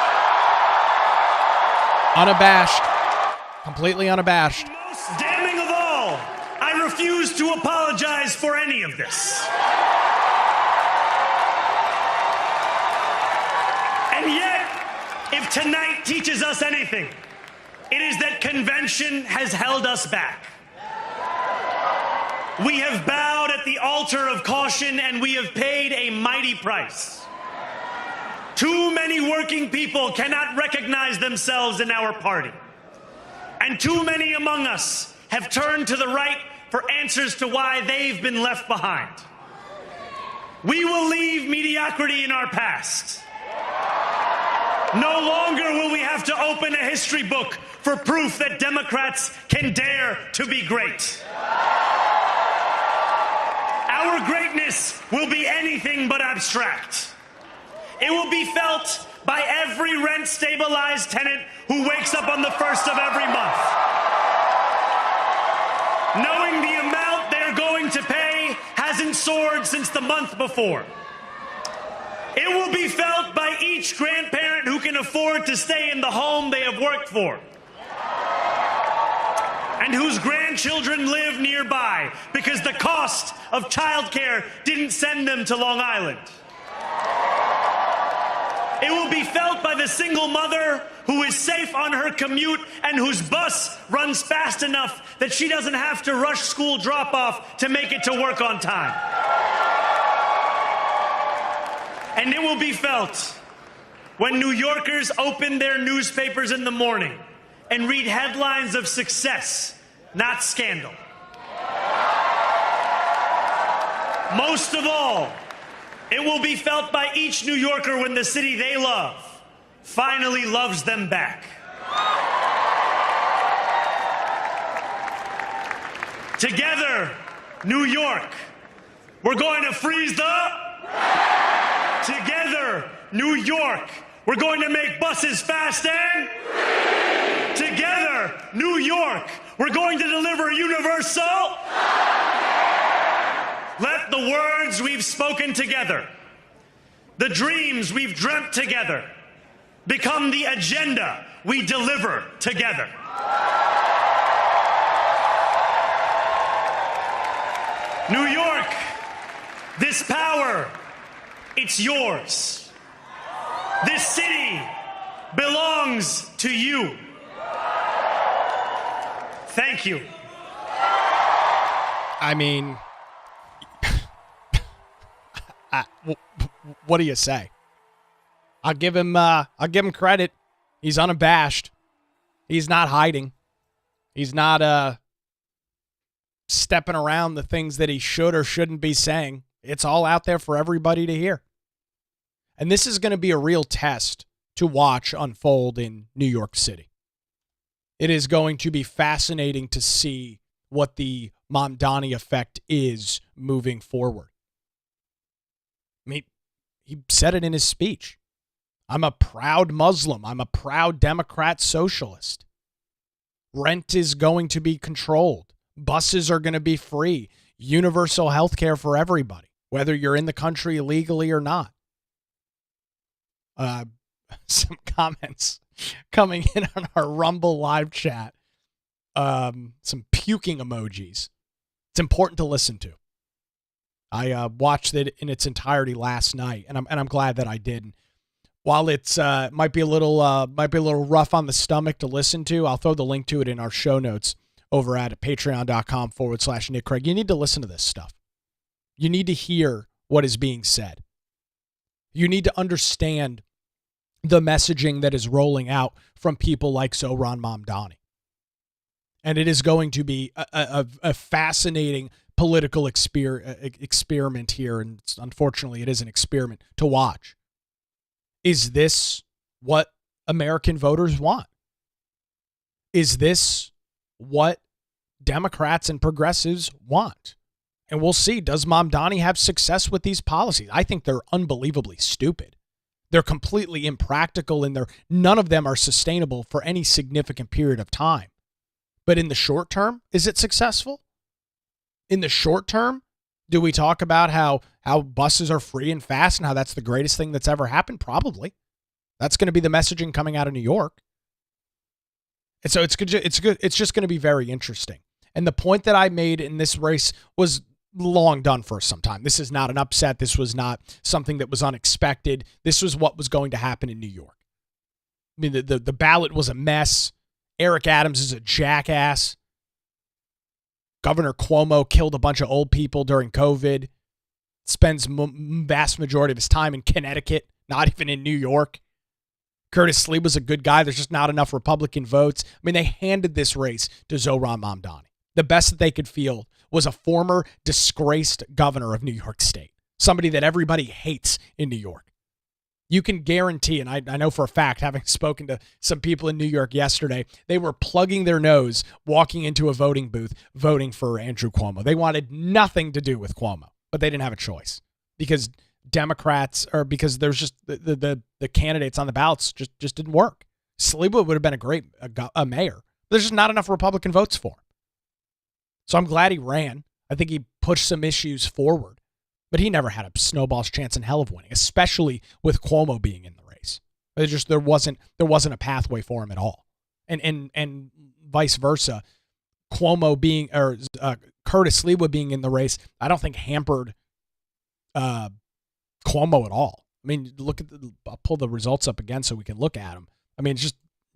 Unabashed. Completely unabashed. Most damning of all, I refuse to apologize for any of this. And yet, if tonight teaches us anything, it is that convention has held us back. We have bowed at the altar of caution, and we have paid a mighty price. Too many working people cannot recognize themselves in our party. And too many among us have turned to the right for answers to why they've been left behind. We will leave mediocrity in our past. No longer will we have to open a history book for proof that Democrats can dare to be great. Our greatness will be anything but abstract. It will be felt by every rent-stabilized tenant who wakes up on the first of every month, knowing the amount they're going to pay hasn't soared since the month before. It will be felt by each grandparent who can afford to stay in the home they have worked for, and whose grandchildren live nearby because the cost of childcare didn't send them to Long Island. It will be felt by the single mother who is safe on her commute and whose bus runs fast enough that she doesn't have to rush school drop-off to make it to work on time. And it will be felt when New Yorkers open their newspapers in the morning and read headlines of success, not scandal. Most of all, it will be felt by each New Yorker when the city they love finally loves them back. Together, New York, we're going to freeze the... Together, New York, we're going to make buses fast and... Together, New York, we're going to deliver universal... Let the words we've spoken together, the dreams we've dreamt together, become the agenda we deliver together. New York, this power, it's yours. This city belongs to you. Thank you. I mean... what do you say? I'll give him credit. He's unabashed. He's not hiding. He's not stepping around the things that he should or shouldn't be saying. It's all out there for everybody to hear. And this is going to be a real test to watch unfold in New York City. It is going to be fascinating to see what the Mamdani effect is moving forward. I mean, he said it in his speech. I'm a proud Muslim. I'm a proud Democrat socialist. Rent is going to be controlled. Buses are going to be free. Universal health care for everybody, whether you're in the country illegally or not. Some comments coming in on our Rumble live chat. Some puking emojis. It's important to listen to. I watched it in its entirety last night, and I'm glad that I did. And while it's might be a little rough on the stomach to listen to, I'll throw the link to it in our show notes over at patreon.com/Nick Craig. You need to listen to this stuff. You need to hear what is being said. You need to understand the messaging that is rolling out from people like Zohran Mamdani. And it is going to be a fascinating political experiment here, and unfortunately it is an experiment to watch. Is this what American voters want? Is this what Democrats and progressives want? And we'll see. Does Mamdani have success with these policies? I think they're unbelievably stupid. They're completely impractical, and none of them are sustainable for any significant period of time. But in the short term, is it successful? In the short term, do we talk about how buses are free and fast and how that's the greatest thing that's ever happened? Probably. That's going to be the messaging coming out of New York. And so it's good. It's just going to be very interesting. And the point that I made in this race was long done for some time. This is not an upset. This was not something that was unexpected. This was what was going to happen in New York. I mean, the ballot was a mess. Eric Adams is a jackass. Governor Cuomo killed a bunch of old people during COVID. Spends vast majority of his time in Connecticut, not even in New York. Curtis Lee was a good guy. There's just not enough Republican votes. I mean, they handed this race to Zohran Mamdani. The best that they could feel was a former disgraced governor of New York State, somebody that everybody hates in New York. You can guarantee, and I know for a fact, having spoken to some people in New York yesterday, they were plugging their nose walking into a voting booth, voting for Andrew Cuomo. They wanted nothing to do with Cuomo, but they didn't have a choice because Democrats, or because there's just the candidates on the ballots just didn't work. Sliwa would have been a great mayor. There's just not enough Republican votes for him. So I'm glad he ran. I think he pushed some issues forward. But he never had a snowball's chance in hell of winning, especially with Cuomo being in the race. There wasn't a pathway for him at all, and vice versa. Cuomo being or Curtis Sliwa being in the race, I don't think hampered Cuomo at all. I mean, I'll pull the results up again so we can look at them. I mean,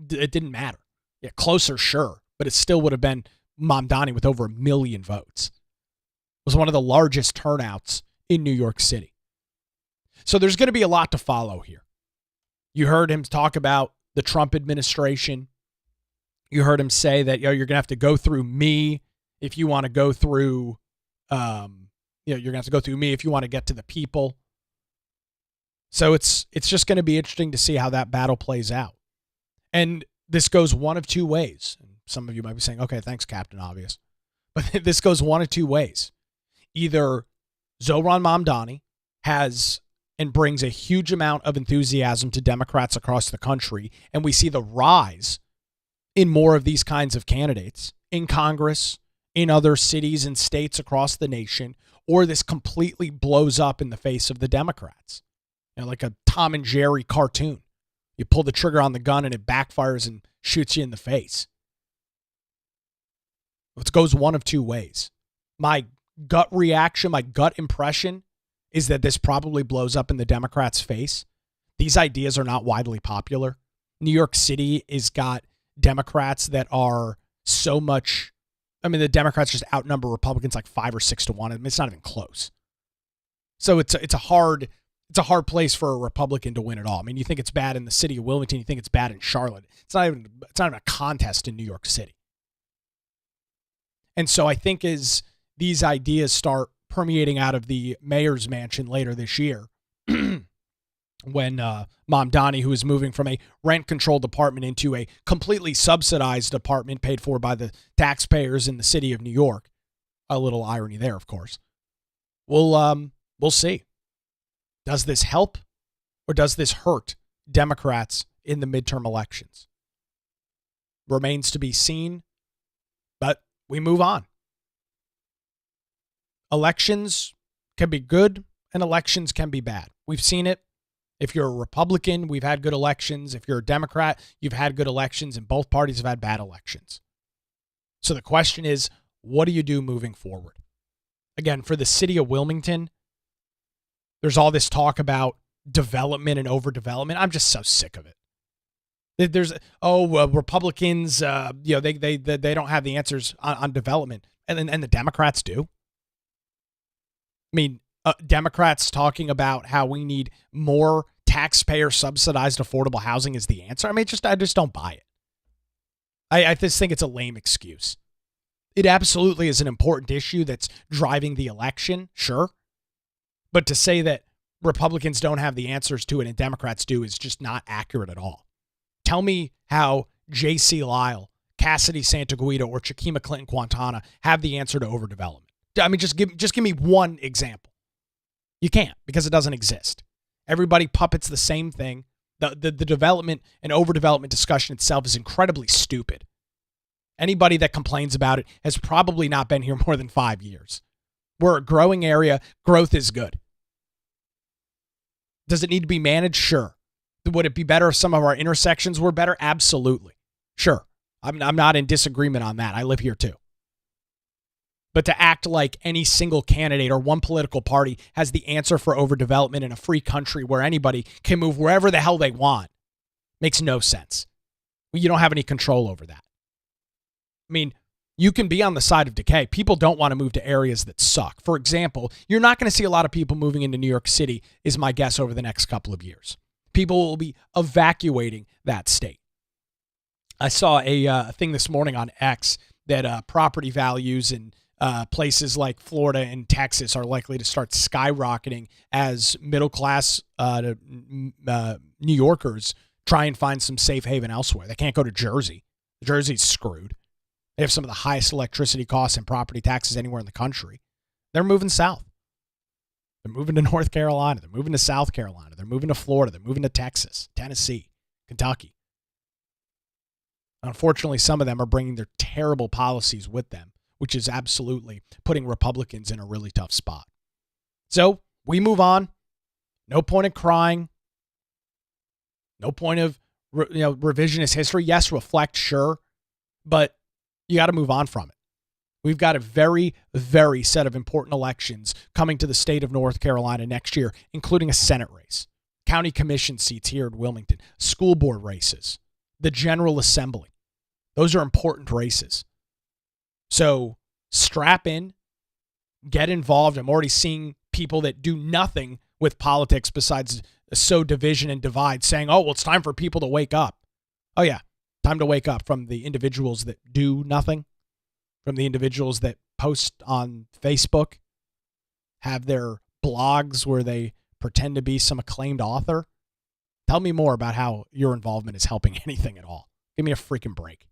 it didn't matter. Yeah, closer, sure, but it still would have been Mamdani with over 1 million votes. It was one of the largest turnouts in New York City. So there's going to be a lot to follow here. You heard him talk about the Trump administration. You heard him say that you're going to have to go through me if you want to go through, you're going to have to go through me if you want to get to the people. So it's just going to be interesting to see how that battle plays out. And this goes one of two ways. And some of you might be saying, okay, thanks, Captain Obvious. But this goes one of two ways. Either Zohran Mamdani has and brings a huge amount of enthusiasm to Democrats across the country, and we see the rise in more of these kinds of candidates in Congress, in other cities and states across the nation, or this completely blows up in the face of the Democrats. Like a Tom and Jerry cartoon. You pull the trigger on the gun and it backfires and shoots you in the face. It goes one of two ways. My gut reaction, my gut impression is that this probably blows up in the Democrats' face. These ideas are not widely popular. New York City has got Democrats that are so much, the Democrats just outnumber Republicans like 5 or 6 to 1. It's not even close. So it's a hard place for a Republican to win it all. You think it's bad in the city of Wilmington, you think it's bad in Charlotte. It's not even a contest in New York City. And so I think as these ideas start permeating out of the mayor's mansion later this year, when Mamdani, who is moving from a rent-controlled apartment into a completely subsidized apartment paid for by the taxpayers in the city of New York, a little irony there, of course. We'll see. Does this help or does this hurt Democrats in the midterm elections? Remains to be seen, but we move on. Elections can be good and elections can be bad. We've seen it. If you're a Republican, we've had good elections. If you're a Democrat, you've had good elections, and both parties have had bad elections. So the question is, what do you do moving forward? Again, for the city of Wilmington, there's all this talk about development and overdevelopment. I'm just so sick of it. There's Republicans, they don't have the answers on development, and the Democrats do. I mean, Democrats talking about how we need more taxpayer subsidized affordable housing is the answer. I mean, I just don't buy it. I just think it's a lame excuse. It absolutely is an important issue that's driving the election, sure. But to say that Republicans don't have the answers to it and Democrats do is just not accurate at all. Tell me how J.C. Lyle, Cassidy Santaguida, or Chiquima Clinton Quintana have the answer to overdevelopment. I mean, just give me one example. You can't, because it doesn't exist. Everybody puppets the same thing. The development and overdevelopment discussion itself is incredibly stupid. Anybody that complains about it has probably not been here more than 5 years. We're a growing area. Growth is good. Does it need to be managed? Sure. Would it be better if some of our intersections were better? Absolutely. Sure. I'm not in disagreement on that. I live here too. But to act like any single candidate or one political party has the answer for overdevelopment in a free country where anybody can move wherever the hell they want makes no sense. You don't have any control over that. I mean, you can be on the side of decay. People don't want to move to areas that suck. For example, you're not going to see a lot of people moving into New York City, is my guess, over the next couple of years. People will be evacuating that state. I saw a thing this morning on X that property values in places like Florida and Texas are likely to start skyrocketing as middle-class New Yorkers try and find some safe haven elsewhere. They can't go to Jersey. Jersey's screwed. They have some of the highest electricity costs and property taxes anywhere in the country. They're moving south. They're moving to North Carolina. They're moving to South Carolina. They're moving to Florida. They're moving to Texas, Tennessee, Kentucky. Unfortunately, some of them are bringing their terrible policies with them, which is absolutely putting Republicans in a really tough spot. So we move on. No point in crying. No point of revisionist history. Yes, reflect, sure, but you got to move on from it. We've got a very, very set of important elections coming to the state of North Carolina next year, including a Senate race, county commission seats here in Wilmington, school board races, the General Assembly. Those are important races. So strap in, get involved. I'm already seeing people that do nothing with politics besides sow division and divide saying, oh, well, it's time for people to wake up. Oh, yeah, time to wake up from the individuals that do nothing, from the individuals that post on Facebook, have their blogs where they pretend to be some acclaimed author. Tell me more about how your involvement is helping anything at all. Give me a freaking break.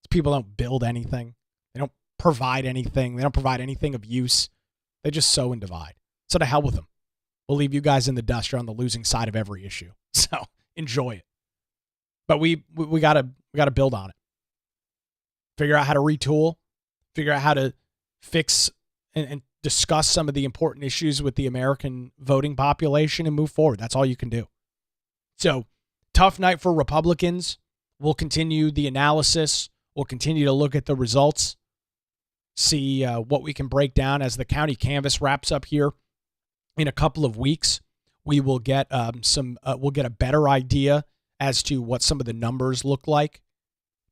People don't build anything. They don't provide anything. They don't provide anything of use. They just sow and divide. So to hell with them. We'll leave you guys in the dust. You're on the losing side of every issue. So enjoy it. But we gotta build on it. Figure out how to retool. Figure out how to fix and discuss some of the important issues with the American voting population and move forward. That's all you can do. So tough night for Republicans. We'll continue the analysis. We'll continue to look at the results, see what we can break down as the county canvass wraps up here in a couple of weeks. We will get we'll get a better idea as to what some of the numbers look like.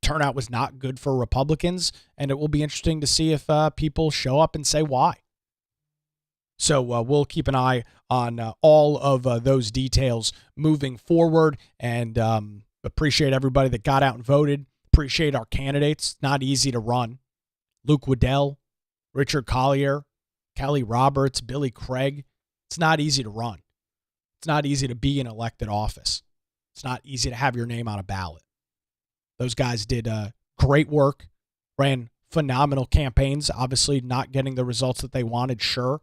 Turnout was not good for Republicans, and it will be interesting to see if people show up and say why. So we'll keep an eye on all of those details moving forward, and appreciate everybody that got out and voted. Appreciate our candidates. Not easy to run. Luke Waddell, Richard Collier, Kelly Roberts, Billy Craig. It's not easy to run. It's not easy to be in elected office. It's not easy to have your name on a ballot. Those guys did great work, ran phenomenal campaigns, obviously not getting the results that they wanted, sure.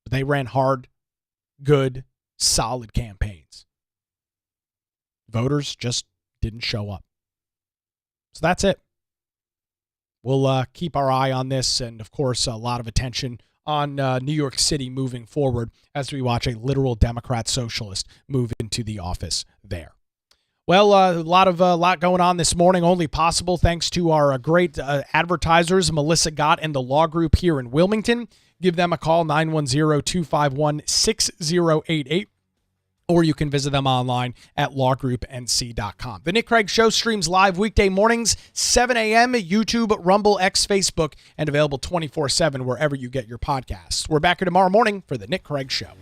But they ran hard, good, solid campaigns. Voters just didn't show up. So that's it. We'll keep our eye on this and, of course, a lot of attention on New York City moving forward as we watch a literal Democrat socialist move into the office there. Well, a lot going on this morning, only possible thanks to our great advertisers, Melissa Gott and the Law Group here in Wilmington. Give them a call, 910-251-6088. Or you can visit them online at lawgroupnc.com. The Nick Craig Show streams live weekday mornings, 7 a.m. at YouTube, Rumble, X, Facebook, and available 24/7 wherever you get your podcasts. We're back here tomorrow morning for The Nick Craig Show.